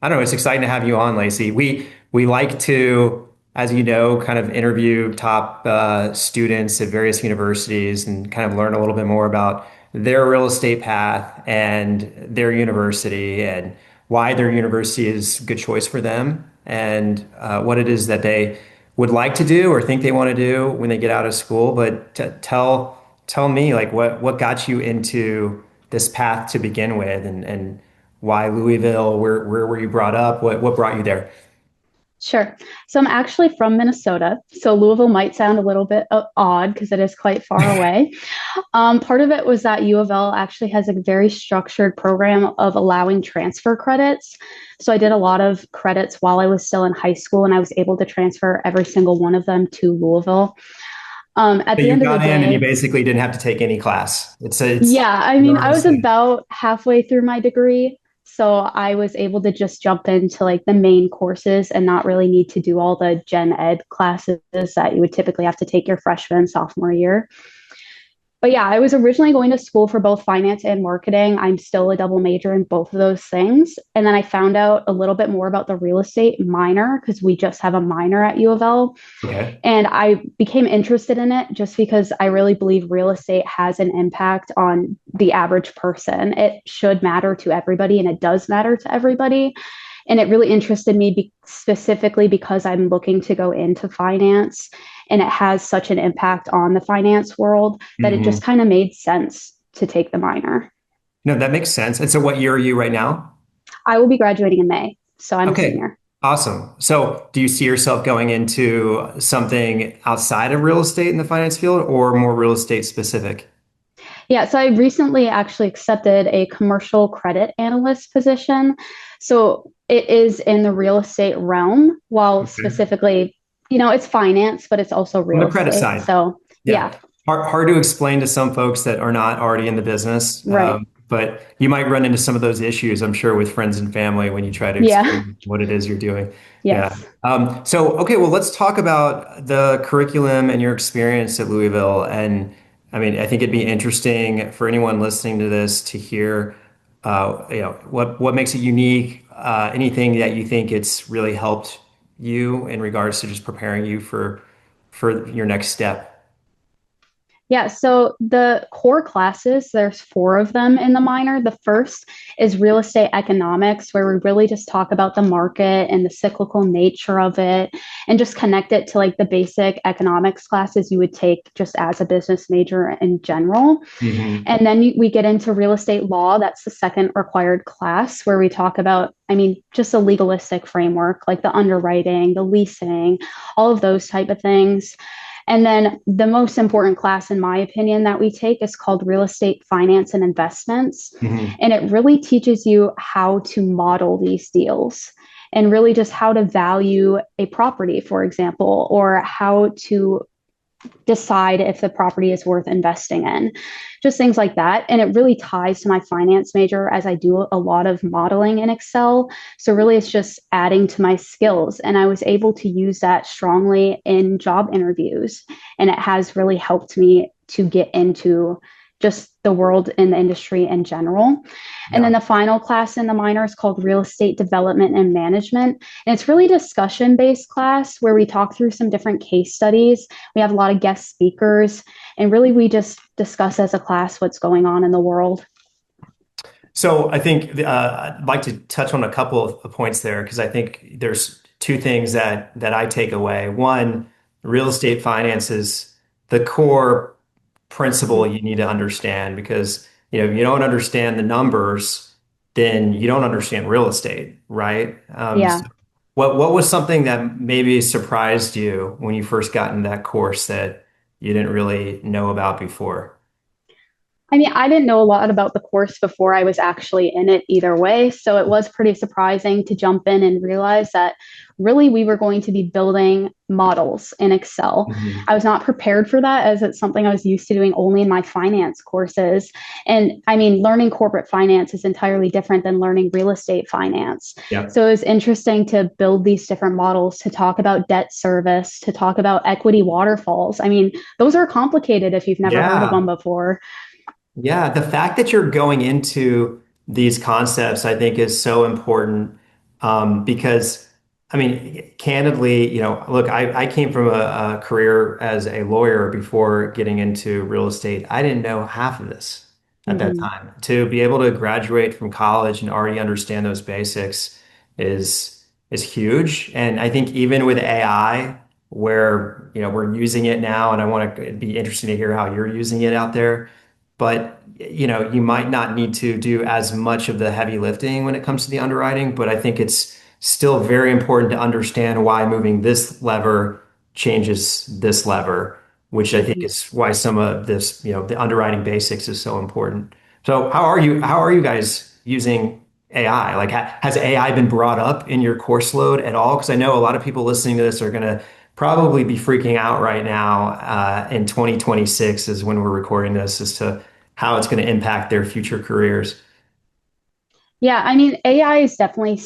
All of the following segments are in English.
I don't know. It's exciting to have you on, Lacy. We like to, as you know, kind of interview top students at various universities and kind of learn a little bit more about their real estate path and their university and why their university is a good choice for them and what it is that they would like to do or think they want to do when they get out of school. But tell me, like, what got you into this path to begin with, and why Louisville? Where were you brought up? What brought you there? Sure. So I'm actually from Minnesota. So Louisville might sound a little bit odd because it is quite far away. Part of it was that U of L actually has a very structured program of allowing transfer credits. So I did a lot of credits while I was still in high school, and I was able to transfer every single one of them to Louisville. At So the you end of the got in and you day, basically didn't have to take any class. It's yeah, I mean, I was enormously. about halfway through my degree, so I was able to just jump into like the main courses and not really need to do all the gen ed classes that you would typically have to take your freshman and sophomore year. But yeah, I was originally going to school for both finance and marketing. I'm still a double major in both of those things. And then I found out a little bit more about the real estate minor because we just have a minor at U of L. Okay. And I became interested in it just because I really believe real estate has an impact on the average person. It should matter to everybody, and it does matter to everybody. And it really interested me specifically because I'm looking to go into finance, and it has such an impact on the finance world that it just Hmm. kind of made sense to take the minor. No, that makes sense. And so what year are you right now? I will be graduating in May, so I'm a Okay. senior. Awesome. So do you see yourself going into something outside of real estate in the finance field or more real estate specific? Yeah, so I recently actually accepted a commercial credit analyst position. So it is in the real estate realm, while Okay. specifically, it's finance, but it's also On real the credit estate. side. So Yeah. yeah, Hard to explain to some folks that are not already in the business. right. But you might run into some of those issues, I'm sure, with friends and family when you try to Yeah. explain what it is you're doing. Yeah. Yes. Okay, well, let's talk about the curriculum and your experience at Louisville. And I mean, I think it'd be interesting for anyone listening to this to hear, what makes it unique, anything that you think it's really helped you in regards to just preparing you for your next step. Yeah, so the core classes, there's four of them in the minor. The first is real estate economics, where we really just talk about the market and the cyclical nature of it and just connect it to like the basic economics classes you would take just as a business major in general. Hmm. And then we get into real estate law. That's the second required class where we talk about, I mean, just a legalistic framework like the underwriting, the leasing, all of those type of things. And then the most important class, in my opinion, that we take is called Real Estate Finance and Investments. Hmm. And it really teaches you how to model these deals and really just how to value a property, for example, or how to decide if the property is worth investing in, just things like that. And it really ties to my finance major as I do a lot of modeling in Excel. So, really, it's just adding to my skills. And I was able to use that strongly in job interviews. And it has really helped me to get into just the world in the industry in general. And then Yeah. the final class in the minor is called Real Estate Development and Management. And it's really a discussion based class where we talk through some different case studies. We have a lot of guest speakers, and really we just discuss as a class what's going on in the world. So I think I'd like to touch on a couple of points there because I think there's two things that I take away. One, real estate finance is the core principle you need to understand because if you don't understand the numbers, then you don't understand real estate, right? Yeah. So what was something that maybe surprised you when you first got into that course that you didn't really know about before? I mean, I didn't know a lot about the course before I was actually in it either way. So it was pretty surprising to jump in and realize that really we were going to be building models in Excel. Mhm. I was not prepared for that as it's something I was used to doing only in my finance courses. And I mean, learning corporate finance is entirely different than learning real estate finance. Yeah. So it was interesting to build these different models to talk about debt service, to talk about equity waterfalls. I mean, those are complicated if you've never heard of Yeah. them before. Yeah, the fact that you're going into these concepts, I think, is so important. Because I mean, candidly, look, I came from a career as a lawyer before getting into real estate. I didn't know half of this at that Hmm. time. To be able to graduate from college and already understand those basics is huge. And I think even with AI, where we're using it now, and I want to be interested to hear how you're using it out there. But you might not need to do as much of the heavy lifting when it comes to the underwriting, but I think it's still very important to understand why moving this lever changes this lever, which I think Hmm. is why some of this, the underwriting basics is so important. So how are you guys using AI? Like has AI been brought up in your course load at all? Because I know a lot of people listening to this are going to probably be freaking out right now in 2026 is when we're recording this as to how it's going to impact their future careers. Yeah, I mean, AI is definitely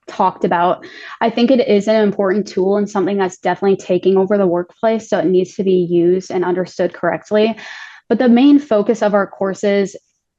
talked about. I think it is an important tool and something that's definitely taking over the workplace. So it needs to be used and understood correctly. But the main focus of our courses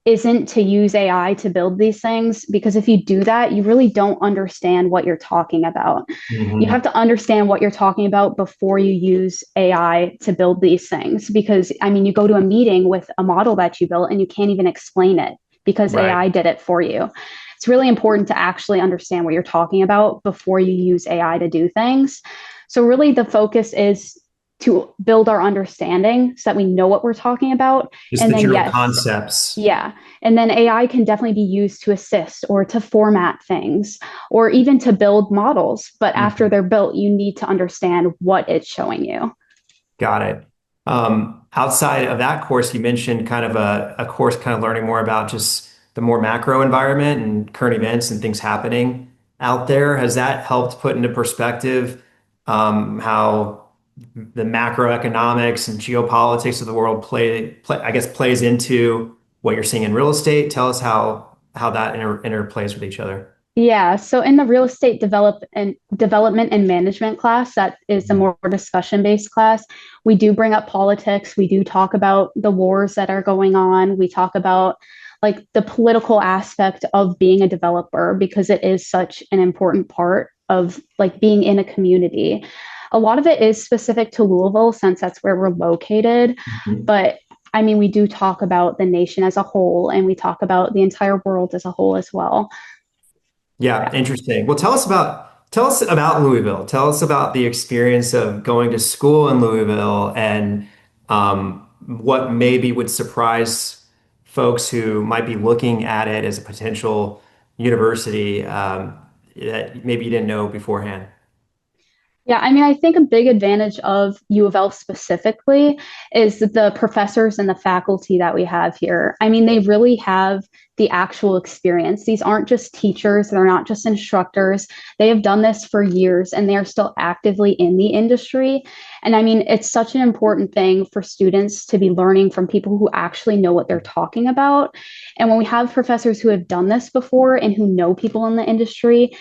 isn't to use AI to build these things, because if you do that, you really don't understand what you're talking about. You Hmm. have to understand what you're talking about before you use AI to build these things. Because, I mean, you go to a meeting with a model that you built and you can't even explain it because Right. AI did it for you. It's really important to actually understand what you're talking about before you use AI to do things. So, really, the focus is to build our understanding so that we know what we're talking about. Just And the then, general yes, concepts. yeah. And then AI can definitely be used to assist or to format things or even to build models. But after Mhm. they're built, you need to understand what it's showing you. Got it. Outside of that course, you mentioned kind of a course kind of learning more about just the more macro environment and current events and things happening out there. Has that helped put into perspective how the macroeconomics and geopolitics of the world I guess, plays into what you're seeing in real estate? Tell us how that interplays with each other. Yeah, so in the real estate development and management class, that is a Mhm. more discussion based class. We do bring up politics. We do talk about the wars that are going on. We talk about like the political aspect of being a developer because it is such an important part of like being in a community. A lot of it is specific to Louisville since that's where we're located, Mhm. but I mean, we do talk about the nation as a whole and we talk about the entire world as a whole as well. Yeah, interesting. Well, tell us about Louisville. Tell us about the experience of going to school in Louisville and what maybe would surprise folks who might be looking at it as a potential university that maybe you didn't know beforehand. Yeah, I mean, I think a big advantage of U of L specifically is the professors and the faculty that we have here. I mean, they really have the actual experience. These aren't just teachers, they're not just instructors. They have done this for years and they are still actively in the industry. And I mean, it's such an important thing for students to be learning from people who actually know what they're talking about. And when we have professors who have done this before and who know people in the industry,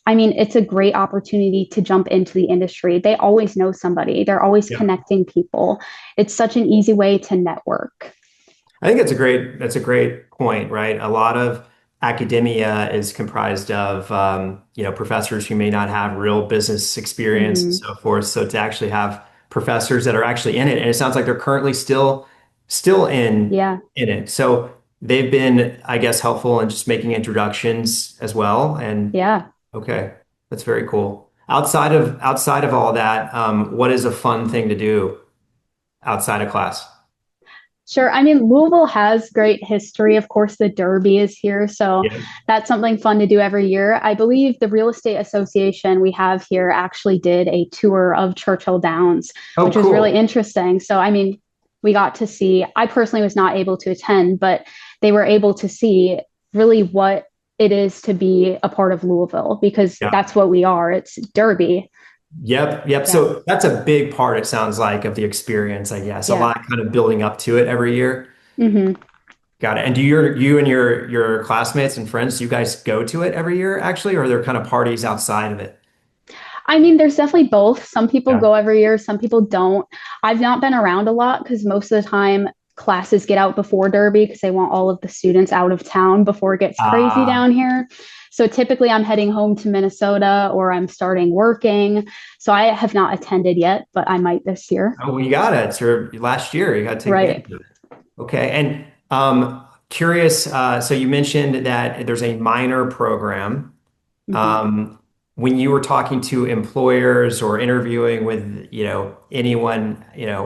I mean, it's a great opportunity to jump into the industry. They always know somebody, they're always Yeah. connecting people. It's such an easy way to network. I think that's a great point, right? A lot of academia is comprised of professors who may not have real business experience and Mm-hmm. so forth. So to actually have professors that are actually in it, and it sounds like they're currently still Yeah. in it. So they've been, I guess, helpful in just making introductions as well. And Yeah. okay, that's very cool. Outside of all that, what is a fun thing to do outside of class? Sure. I mean, Louisville has great history. Of course, the Derby is here. So Yeah. that's something fun to do every year. I believe the Real Estate Association we have here actually did a tour of Churchill Downs, Oh, which was really cool. interesting. So, I mean, we got to see, I personally was not able to attend, but they were able to see really what it is to be a part of Louisville because Yeah. that's what we are. It's Derby. Yep, yep. Yeah. So that's a big part, it sounds like, of the experience, I guess. A Yeah. lot kind of building up to it every year. Hmm. Got it. And do you and your classmates and friends, do you guys go to it every year actually, or are there kind of parties outside of it? I mean, there's definitely both. Some people Yeah. go every year, some people don't. I've not been around a lot because most of the time classes get out before Derby because they want all of the students out of town before it gets crazy Ah, down here. So typically I'm heading home to Minnesota or I'm starting working. So I have not attended yet, but I might this year. oh, well, you got it. It's your last year. You got to take Right. advantage of it. Okay. And curious, so you mentioned that there's a minor program. Mm-hmm. Um, when you were talking to employers or interviewing with, anyone,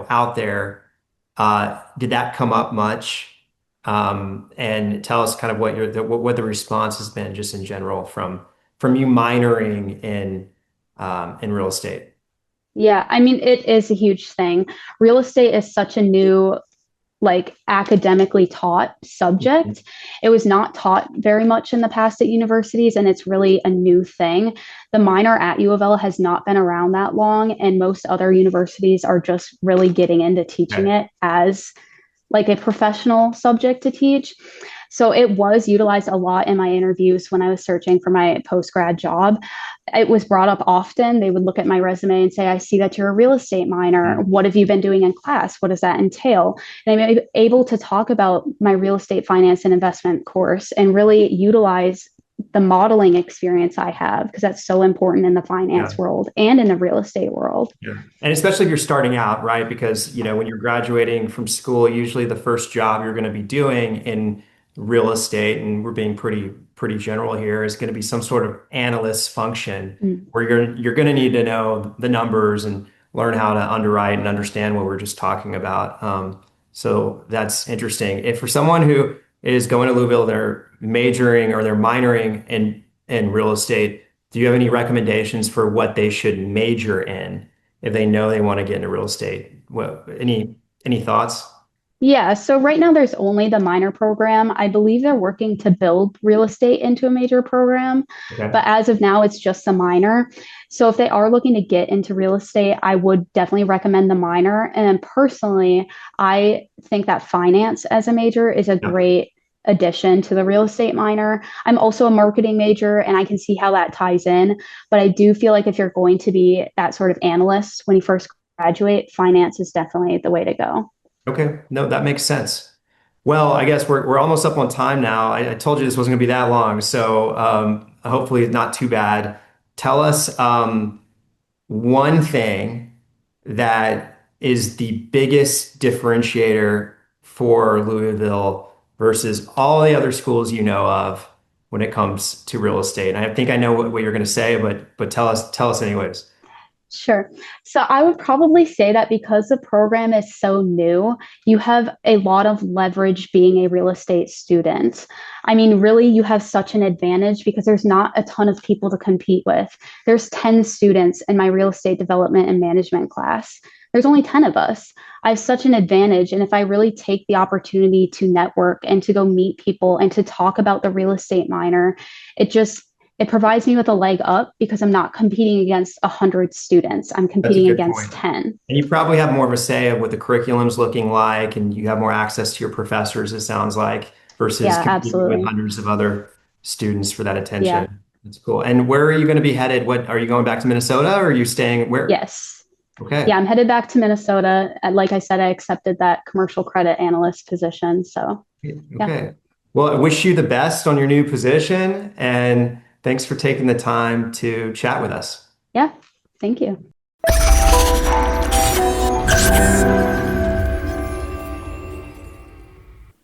out there, did that come up much? And tell us kind of what the response has been just in general from you minoring in real estate. Yeah, I mean, it is a huge thing. Real estate is such a new, like academically taught Mhm. subject. It was not taught very much in the past at universities, and it's really a new thing. The minor at U of L has not been around that long, and most other universities are just really getting into teaching Okay. it as like a professional subject to teach. So it was utilized a lot in my interviews when I was searching for my post grad job. It was brought up often. They would look at my resume and say, I see that you're a real estate minor. Mm. What have you been doing in class? What does that entail? And I'm able to talk about my real estate finance and investment course and really utilize the modeling experience I have because that's so important in the finance Yeah. world and in the real estate world. Yeah. And especially if you're starting out, right? Because, when you're graduating from school, usually the first job you're going to be doing in real estate, and we're being pretty general here, is going to be some sort of analyst function Mm. where you're going to need to know the numbers and learn how to underwrite and understand what we're just talking about. So that's interesting. If for someone who is going to Louisville, they're majoring or they're minoring in real estate, do you have any recommendations for what they should major in if they know they want to get into real estate? Any thoughts? Yeah, so right now there's only the minor program. I believe they're working to build real estate into a major program, Okay. but as of now, it's just the minor. So if they are looking to get into real estate, I would definitely recommend the minor. And personally, I think that finance as a major is a Yeah, great addition to the real estate minor. I'm also a marketing major and I can see how that ties in, but I do feel like if you're going to be that sort of analyst when you first graduate, finance is definitely the way to go. okay. No, that makes sense. Well, I guess we're almost up on time now. I told you this wasn't going to be that long, so hopefully it's not too bad. Tell us one thing that is the biggest differentiator for Louisville versus all the other schools you know of when it comes to real estate. And I think I know what you're going to say, but tell us anyways. Sure. So I would probably say that because the program is so new, you have a lot of leverage being a real estate student. I mean, really, you have such an advantage because there's not a ton of people to compete with. There's 10 students in my real estate development and management class. There's only 10 of us. I have such an advantage. And if I really take the opportunity to network and to go meet people and to talk about the real estate minor, it just it provides me with a leg up because I'm not competing against 100 students. I'm That's a competing good against point. 10. And you probably have more of a say of what the curriculum's looking like, and you have more access to your professors, it sounds like, versus Yeah, competing with absolutely. hundreds of other students for that Yeah. attention. That's cool. And where are you going to be headed? What are you going back to Minnesota or are you staying where? Yes. Yeah, Okay. I'm headed back to Minnesota. Like I said, I accepted that commercial credit analyst position. So, yeah. Okay. Well, I wish you the best on your new position, and thanks for taking the time to chat with us. Yeah. Thank you.